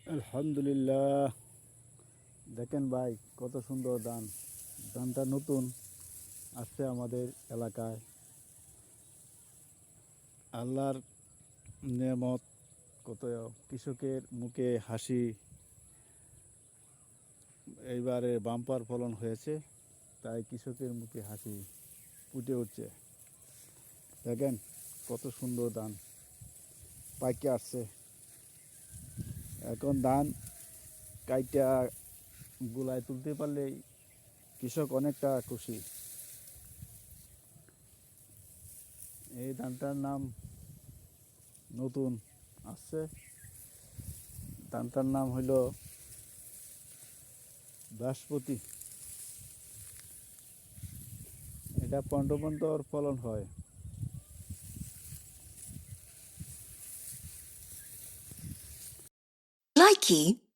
আলহামদুলিল্লাহ। দেখেন ভাই, কত সুন্দর ধান। ধানটা নতুন আসছে আমাদের এলাকায়। আল্লাহর নেয়ামত। কত কৃষকের মুখে হাসি। এইবারে বাম্পার ফলন হয়েছে, তাই কৃষকের মুখে হাসি ফুটে উঠছে। দেখেন কত সুন্দর ধান পাইকে আসছে। এখন ধান কাইটা গুলায় তুলতে পারলেই কৃষক অনেকটা খুশি। এই ধানটার নাম নতুন আসছে। ধানটার নাম হইল বাসমতি। এটা 15 ফলন হয়। Likey